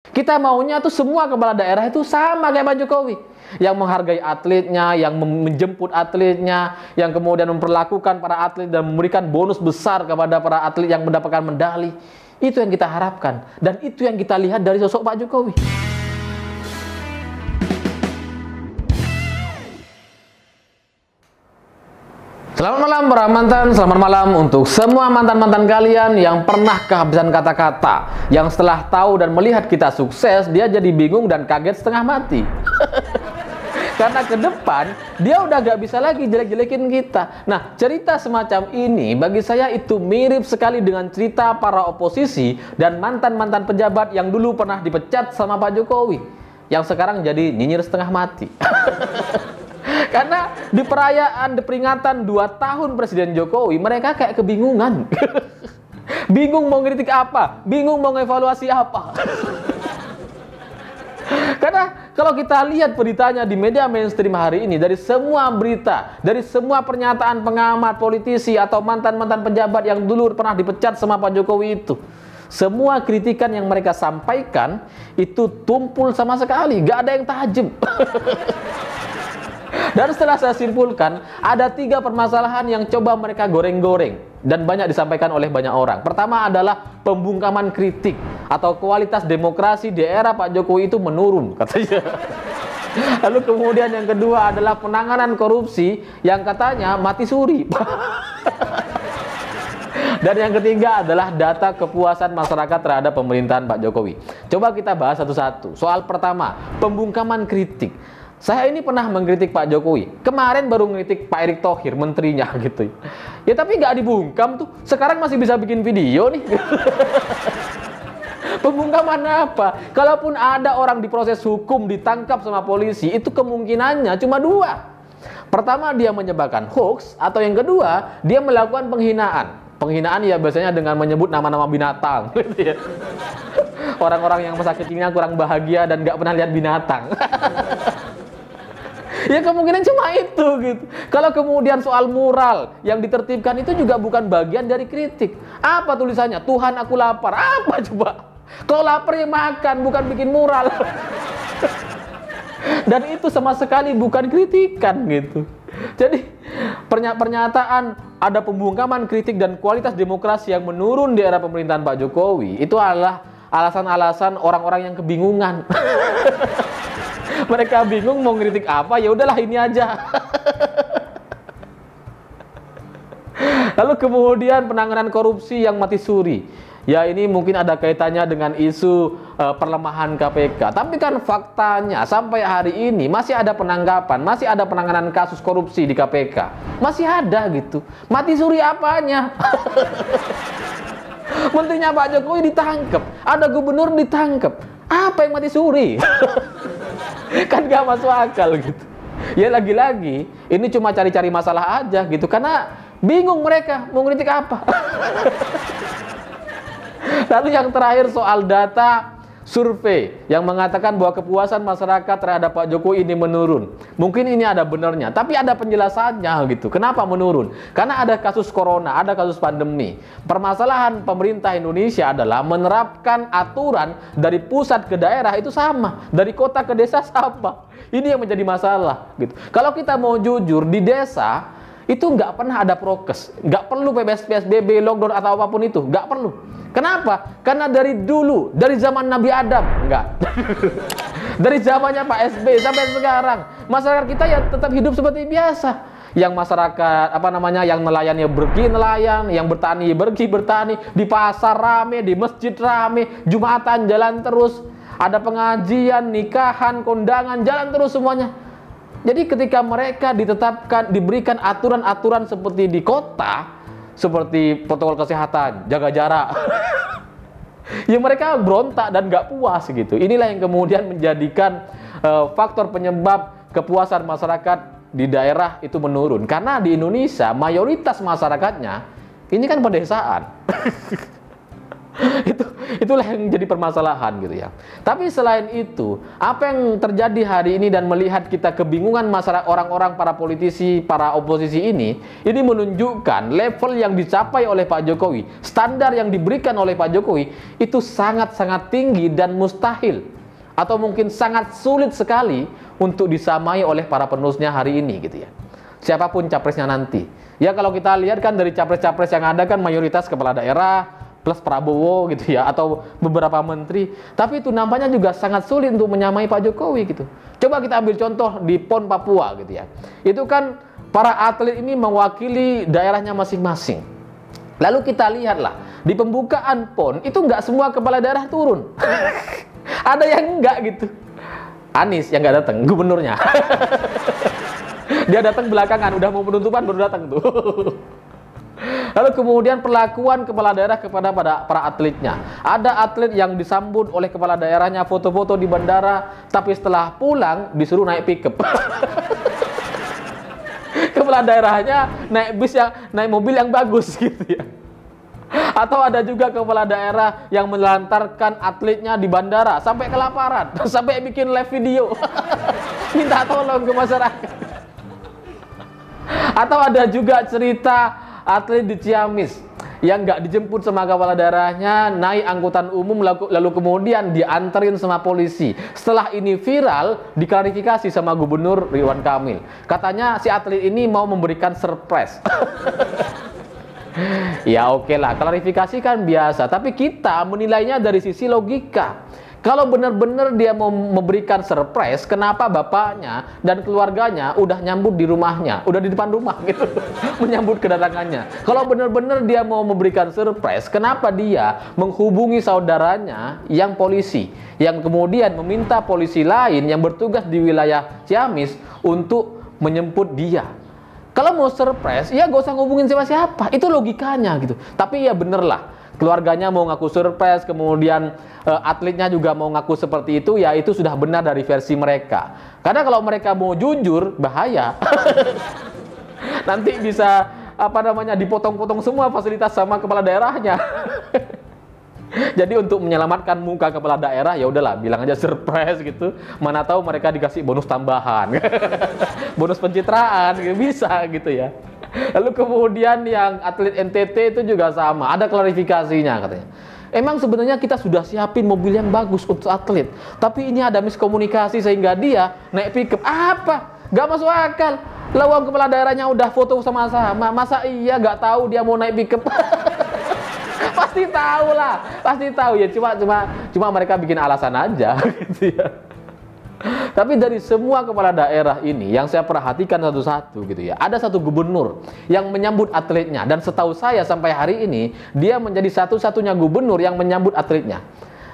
Kita maunya tuh semua kepala daerah itu sama kayak Pak Jokowi. Yang menghargai atletnya, yang menjemput atletnya, yang kemudian memperlakukan para atlet dan memberikan bonus besar kepada para atlet yang mendapatkan medali. Itu yang kita harapkan. Dan itu yang kita lihat dari sosok Pak Jokowi. Selamat malam para mantan, selamat malam untuk semua mantan-mantan kalian yang pernah kehabisan kata-kata, yang setelah tahu dan melihat kita sukses, dia jadi bingung dan kaget setengah mati. Karena ke depan, dia udah gak bisa lagi jelek-jelekin kita. Nah, cerita semacam ini bagi saya itu mirip sekali dengan cerita para oposisi dan mantan-mantan pejabat yang dulu pernah dipecat sama Pak Jokowi, yang sekarang jadi nyinyir setengah mati. Karena di perayaan, di peringatan 2 tahun Presiden Jokowi, mereka kayak kebingungan. Bingung mau ngeritik apa, bingung mau ngevaluasi apa. Karena kalau kita lihat beritanya di media mainstream hari ini, dari semua berita, dari semua pernyataan pengamat, politisi, atau mantan-mantan pejabat yang dulu pernah dipecat sama Pak Jokowi itu, semua kritikan yang mereka sampaikan itu tumpul sama sekali, gak ada yang tajam. Dan setelah saya simpulkan, ada 3 permasalahan yang coba mereka goreng-goreng dan banyak disampaikan oleh banyak orang. Pertama adalah pembungkaman kritik atau kualitas demokrasi di era Pak Jokowi itu menurun, katanya. Lalu kemudian yang kedua adalah penanganan korupsi yang katanya mati suri. Dan yang ketiga adalah data kepuasan masyarakat terhadap pemerintahan Pak Jokowi. Coba kita bahas satu-satu. Soal pertama, pembungkaman kritik. Saya ini pernah mengkritik Pak Jokowi. Kemarin baru mengkritik Pak Erick Thohir, menterinya gitu. Ya tapi nggak dibungkam tuh. Sekarang masih bisa bikin video nih. Pembungkaman apa? Kalaupun ada orang diproses hukum, ditangkap sama polisi, itu kemungkinannya cuma 2. Pertama, dia menyebarkan hoax, atau yang kedua, dia melakukan penghinaan. Penghinaan ya biasanya dengan menyebut nama-nama binatang. Gitu ya. Orang-orang yang masa kecilnya kurang bahagia dan nggak pernah lihat binatang. Ya kemungkinan cuma itu gitu. Kalau kemudian soal mural yang ditertibkan itu juga bukan bagian dari kritik. Apa tulisannya? Tuhan aku lapar. Apa coba? Kalau lapar ya makan, bukan bikin mural. Dan itu sama sekali bukan kritikan gitu. Jadi pernyataan ada pembungkaman kritik dan kualitas demokrasi yang menurun di era pemerintahan Pak Jokowi itu adalah alasan-alasan orang-orang yang kebingungan. Mereka bingung mau ngeritik apa, ya udahlah ini aja. Lalu kemudian penanganan korupsi yang mati suri. Ya ini mungkin ada kaitannya dengan isu perlemahan KPK. Tapi kan faktanya sampai hari ini masih ada penangkapan, masih ada penanganan kasus korupsi di KPK. Masih ada gitu. Mati suri apanya? Menterinya Pak Jokowi ditangkap, ada gubernur ditangkap. Apa yang mati suri? Kan gak masuk akal gitu. Ya lagi-lagi ini cuma cari-cari masalah aja gitu, karena bingung mereka mau ngeritik apa. Lalu yang terakhir soal data survei yang mengatakan bahwa kepuasan masyarakat terhadap Pak Jokowi ini menurun. Mungkin ini ada benarnya, tapi ada penjelasannya gitu. Kenapa menurun? Karena ada kasus corona, ada kasus pandemi. Permasalahan pemerintah Indonesia adalah menerapkan aturan dari pusat ke daerah itu sama, dari kota ke desa sama. Ini yang menjadi masalah gitu. Kalau kita mau jujur, di desa itu nggak pernah ada prokes, nggak perlu PSBB, lockdown atau apapun itu, nggak perlu. Kenapa? Karena dari dulu, dari zaman Nabi Adam, enggak. Dari zamannya Pak SBY sampai sekarang, masyarakat kita ya tetap hidup seperti biasa. Yang masyarakat, yang nelayan ya pergi nelayan, yang bertani pergi bertani, di pasar rame, di masjid rame, Jumatan jalan terus, ada pengajian, nikahan, kondangan, jalan terus semuanya. Jadi ketika mereka ditetapkan, diberikan aturan-aturan seperti di kota, seperti protokol kesehatan, jaga jarak, ya mereka berontak dan nggak puas gitu. Inilah yang kemudian menjadikan faktor penyebab kepuasan masyarakat di daerah itu menurun. Karena di Indonesia mayoritas masyarakatnya ini kan pedesaan. Itulah yang jadi permasalahan gitu ya. Tapi selain itu, apa yang terjadi hari ini dan melihat kita kebingungan masyarakat, orang-orang, para politisi, para oposisi ini menunjukkan level yang dicapai oleh Pak Jokowi, standar yang diberikan oleh Pak Jokowi itu sangat-sangat tinggi dan mustahil atau mungkin sangat sulit sekali untuk disamai oleh para penerusnya hari ini gitu ya. Siapapun capresnya nanti. Ya kalau kita lihat kan dari capres-capres yang ada kan mayoritas kepala daerah plus Prabowo gitu ya, atau beberapa menteri, tapi itu nampaknya juga sangat sulit untuk menyamai Pak Jokowi gitu. Coba kita ambil contoh di PON Papua gitu ya, itu kan para atlet ini mewakili daerahnya masing-masing. Lalu kita lihatlah di pembukaan PON itu nggak semua kepala daerah turun. Ada yang enggak gitu. Anies yang nggak datang, gubernurnya. Dia datang belakangan, udah mau penutupan baru datang tuh. Lalu kemudian perlakuan kepala daerah kepada para atletnya. Ada atlet yang disambut oleh kepala daerahnya foto-foto di bandara, tapi setelah pulang disuruh naik pickup. Kepala daerahnya naik mobil yang bagus gitu ya. Atau ada juga kepala daerah yang melantarkan atletnya di bandara sampai kelaparan, sampai bikin live video. Minta tolong ke masyarakat. Atau ada juga cerita atlet di Ciamis yang nggak dijemput sama kepala daerahnya, naik angkutan umum lalu kemudian dianterin sama polisi. Setelah ini viral, diklarifikasi sama Gubernur Ridwan Kamil. Katanya si atlet ini mau memberikan surprise. Ya oke lah, klarifikasi kan biasa, tapi kita menilainya dari sisi logika. Kalau benar-benar dia mau memberikan surprise, kenapa bapaknya dan keluarganya udah nyambut di rumahnya, udah di depan rumah gitu, menyambut kedatangannya. Kalau benar-benar dia mau memberikan surprise, kenapa dia menghubungi saudaranya yang polisi, yang kemudian meminta polisi lain yang bertugas di wilayah Ciamis untuk menjemput dia? Kalau mau surprise, ya gak usah ngubungin siapa-siapa, itu logikanya gitu. Tapi ya bener lah, keluarganya mau ngaku surprise, kemudian atletnya juga mau ngaku seperti itu, ya itu sudah benar dari versi mereka. Karena kalau mereka mau jujur, bahaya. Nanti bisa dipotong-potong semua fasilitas sama kepala daerahnya. Jadi untuk menyelamatkan muka kepala daerah, ya udahlah bilang aja surprise gitu. Mana tahu mereka dikasih bonus tambahan. Bonus pencitraan gitu, bisa gitu ya. Lalu kemudian yang atlet NTT itu juga sama, ada klarifikasinya katanya. Emang sebenarnya kita sudah siapin mobil yang bagus untuk atlet, tapi ini ada miskomunikasi sehingga dia naik pickup. Apa? Gak masuk akal. Lawang kepala daerahnya udah foto sama-sama, masa iya gak tahu dia mau naik pickup? Pasti tahu lah, pasti tahu ya. Cuma mereka bikin alasan aja, gitu ya. Tapi dari semua kepala daerah ini yang saya perhatikan satu-satu gitu ya, ada satu gubernur yang menyambut atletnya, dan setahu saya sampai hari ini dia menjadi satu-satunya gubernur yang menyambut atletnya,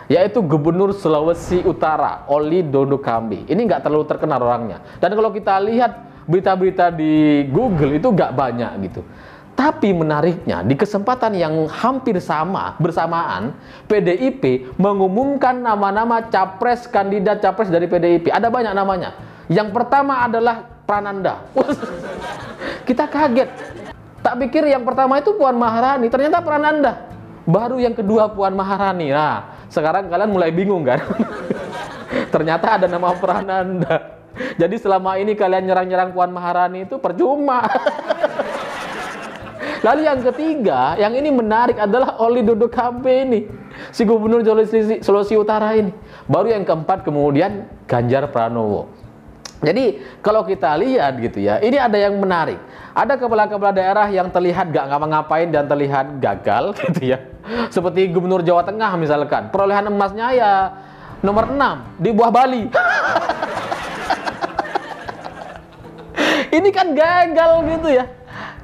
yaitu Gubernur Sulawesi Utara, Oli Dondo Kambi. Ini nggak terlalu terkenal orangnya, dan kalau kita lihat berita-berita di Google itu nggak banyak gitu. Tapi menariknya, di kesempatan yang hampir bersamaan, PDIP mengumumkan nama-nama kandidat capres dari PDIP. Ada banyak namanya. Yang pertama adalah Prananda. Kita kaget. Tak pikir yang pertama itu Puan Maharani, ternyata Prananda. Baru yang kedua Puan Maharani. Nah, sekarang kalian mulai bingung kan? Ternyata ada nama Prananda. Jadi selama ini kalian nyerang-nyerang Puan Maharani itu percuma. Lalu yang ketiga, yang ini menarik adalah Oli Dondo Kambi ini, si Gubernur Sulawesi Utara ini. Baru yang keempat kemudian Ganjar Pranowo. Jadi kalau kita lihat gitu ya, ini ada yang menarik. Ada kepala-kepala daerah yang terlihat gak ngapa-ngapain dan terlihat gagal gitu ya. Seperti Gubernur Jawa Tengah misalkan, perolehan emasnya ya nomor 6 di Buah Bali. Ini kan gagal gitu ya.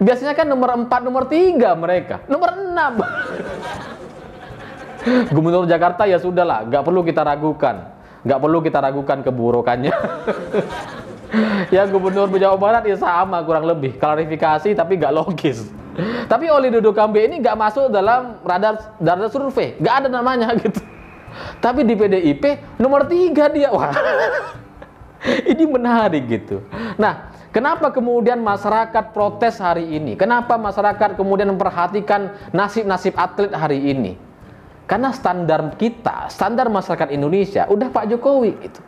Biasanya kan nomor 4, nomor 3 mereka. Nomor 6. Gubernur Jakarta ya sudahlah, nggak perlu kita ragukan. Nggak perlu kita ragukan keburukannya. Ya Gubernur Jawa Barat ya sama kurang lebih. Klarifikasi tapi nggak logis. Tapi Oli Dondo Kambi ini nggak masuk dalam radar survei. Nggak ada namanya gitu. Tapi di PDIP nomor 3 dia. Wah. Ini menarik gitu. Nah, kenapa kemudian masyarakat protes hari ini? Kenapa masyarakat kemudian memperhatikan nasib-nasib atlet hari ini? Karena standar kita, standar masyarakat Indonesia, udah Pak Jokowi itu.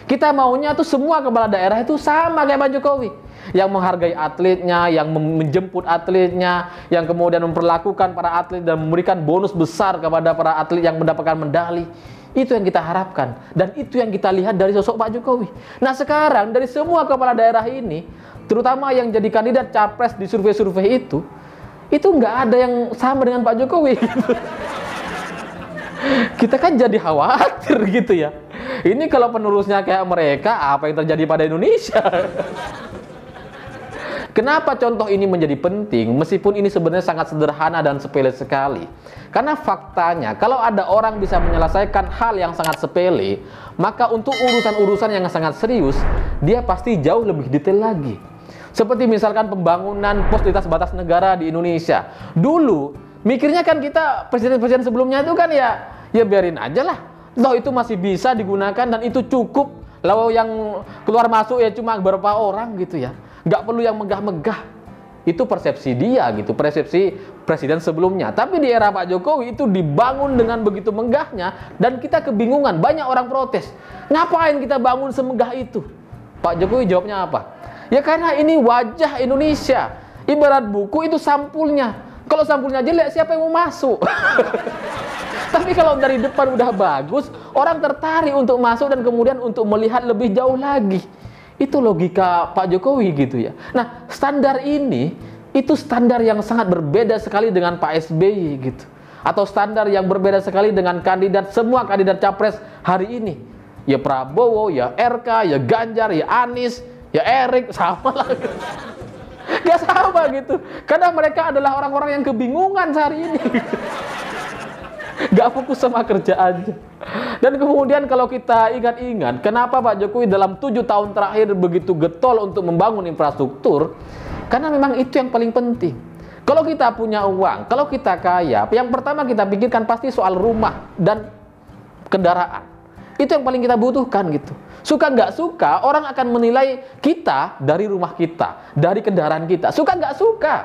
Kita maunya tuh semua kepala daerah itu sama kayak Pak Jokowi. Yang menghargai atletnya, yang menjemput atletnya, yang kemudian memperlakukan para atlet dan memberikan bonus besar kepada para atlet yang mendapatkan medali. Itu yang kita harapkan. Dan itu yang kita lihat dari sosok Pak Jokowi. Nah sekarang dari semua kepala daerah ini, terutama yang jadi kandidat capres di survei-survei itu nggak ada yang sama dengan Pak Jokowi. Kita kan jadi khawatir gitu ya. Ini kalau penerusnya kayak mereka, apa yang terjadi pada Indonesia? Kenapa contoh ini menjadi penting? Meskipun ini sebenarnya sangat sederhana dan sepele sekali. Karena faktanya, kalau ada orang bisa menyelesaikan hal yang sangat sepele, maka untuk urusan-urusan yang sangat serius, dia pasti jauh lebih detail lagi. Seperti misalkan pembangunan pos lintas batas negara di Indonesia. Dulu, mikirnya kan kita, presiden-presiden sebelumnya itu kan ya biarin aja lah. Loh itu masih bisa digunakan dan itu cukup. Lalu yang keluar masuk ya cuma beberapa orang gitu ya. Nggak perlu yang megah-megah. Itu persepsi dia gitu, persepsi presiden sebelumnya. Tapi di era Pak Jokowi itu dibangun dengan begitu megahnya dan kita kebingungan. Banyak orang protes. Ngapain kita bangun semegah itu? Pak Jokowi jawabnya apa? Ya karena ini wajah Indonesia. Ibarat buku itu sampulnya. Kalau sampulnya jelek, siapa yang mau masuk? Tapi kalau dari depan udah bagus, orang tertarik untuk masuk dan kemudian untuk melihat lebih jauh lagi. Itu logika Pak Jokowi gitu ya. Nah, standar ini, itu standar yang sangat berbeda sekali dengan Pak SBY gitu. Atau standar yang berbeda sekali dengan semua kandidat capres hari ini. Ya Prabowo, ya RK, ya Ganjar, ya Anies, ya Erik, sama lah gitu. Gak sama gitu. Karena mereka adalah orang-orang yang kebingungan sehari ini. Gak fokus sama kerjaannya. Dan kemudian kalau kita ingat-ingat, kenapa Pak Jokowi dalam 7 tahun terakhir begitu getol untuk membangun infrastruktur? Karena memang itu yang paling penting. Kalau kita punya uang, kalau kita kaya, yang pertama kita pikirkan pasti soal rumah dan kendaraan. Itu yang paling kita butuhkan gitu. Suka nggak suka, orang akan menilai kita dari rumah kita, dari kendaraan kita. Suka nggak suka,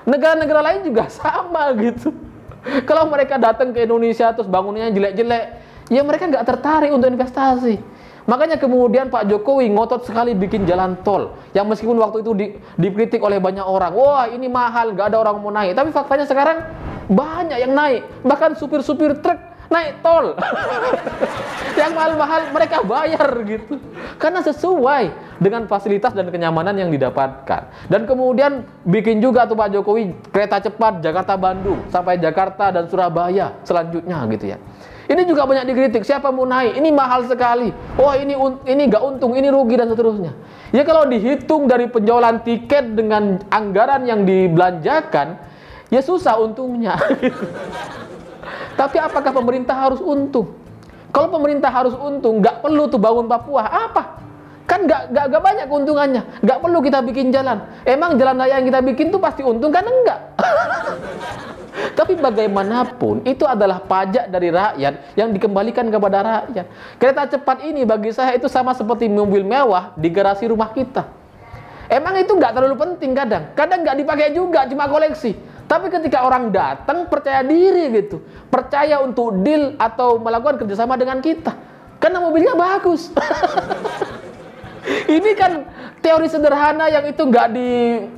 negara-negara lain juga sama gitu. Kalau mereka datang ke Indonesia terus bangunannya jelek-jelek, ya mereka nggak tertarik untuk investasi. Makanya kemudian Pak Jokowi ngotot sekali bikin jalan tol, yang meskipun waktu itu dikritik oleh banyak orang, wah ini mahal, nggak ada orang mau naik. Tapi faktanya sekarang banyak yang naik, bahkan supir-supir truk naik tol. Yang mahal-mahal mereka bayar gitu. Karena sesuai dengan fasilitas dan kenyamanan yang didapatkan. Dan kemudian bikin juga tuh Pak Jokowi kereta cepat Jakarta-Bandung sampai Jakarta dan Surabaya selanjutnya gitu ya. Ini juga banyak dikritik, siapa mau naik? Ini mahal sekali. Wah, ini nggak untung, ini rugi dan seterusnya. Ya kalau dihitung dari penjualan tiket dengan anggaran yang dibelanjakan, ya susah untungnya. Tapi apakah pemerintah harus untung? Kalau pemerintah harus untung, nggak perlu tuh bangun Papua. Apa? Kan nggak banyak keuntungannya. Nggak perlu kita bikin jalan. Emang jalan raya yang kita bikin tuh pasti untung kan? Enggak. Tapi bagaimanapun, itu adalah pajak dari rakyat yang dikembalikan kepada rakyat. Kereta cepat ini bagi saya itu sama seperti mobil mewah di garasi rumah kita. Emang itu nggak terlalu penting kadang. Kadang nggak dipakai juga, cuma koleksi. Tapi ketika orang datang percaya diri gitu, percaya untuk deal atau melakukan kerjasama dengan kita, karena mobilnya bagus. Ini kan teori sederhana yang itu nggak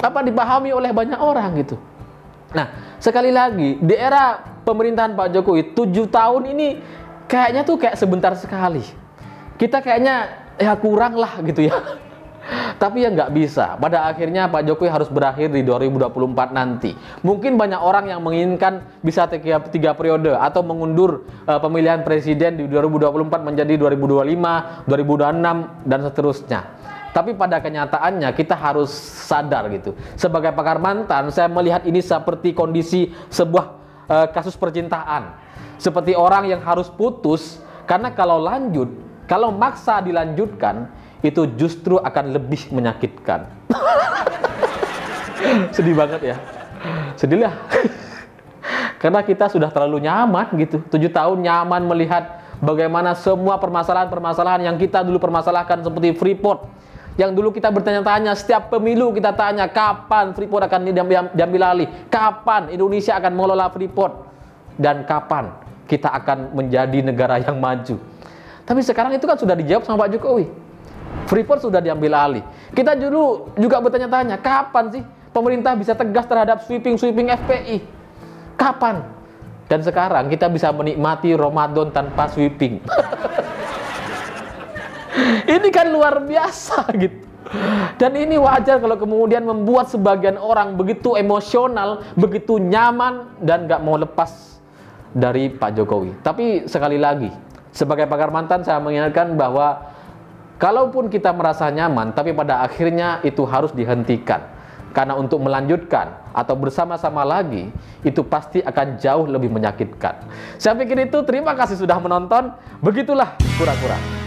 dipahami oleh banyak orang gitu. Nah, sekali lagi di era pemerintahan Pak Jokowi 7 tahun ini kayaknya tuh kayak sebentar sekali. Kita kayaknya ya kurang lah gitu ya. Tapi ya nggak bisa. Pada akhirnya Pak Jokowi harus berakhir di 2024 nanti. Mungkin banyak orang yang menginginkan bisa 3 periode atau mengundur pemilihan presiden di 2024 menjadi 2025, 2026 dan seterusnya. Tapi pada kenyataannya kita harus sadar gitu. Sebagai pakar mantan, saya melihat ini seperti kondisi sebuah kasus percintaan. Seperti orang yang harus putus karena kalau maksa dilanjutkan itu justru akan lebih menyakitkan. Sedih banget ya. Sedih lah. Karena kita sudah terlalu nyaman gitu. 7 tahun nyaman melihat bagaimana semua permasalahan-permasalahan yang kita dulu permasalahkan seperti Freeport. Yang dulu kita bertanya-tanya, setiap pemilu kita tanya, kapan Freeport akan diambil alih? Kapan Indonesia akan mengelola Freeport? Dan kapan kita akan menjadi negara yang maju. Tapi sekarang itu kan sudah dijawab sama Pak Jokowi. Freeport sudah diambil alih. Kita dulu juga bertanya-tanya, kapan sih pemerintah bisa tegas terhadap sweeping FPI? Kapan? Dan sekarang kita bisa menikmati Ramadan tanpa sweeping. Ini kan luar biasa gitu. Dan ini wajar kalau kemudian membuat sebagian orang begitu emosional, begitu nyaman, dan gak mau lepas dari Pak Jokowi. Tapi sekali lagi, sebagai pakar mantan saya mengingatkan bahwa kalaupun kita merasa nyaman, tapi pada akhirnya itu harus dihentikan. Karena untuk melanjutkan atau bersama-sama lagi, itu pasti akan jauh lebih menyakitkan. Saya pikir itu, terima kasih sudah menonton. Begitulah kura-kura.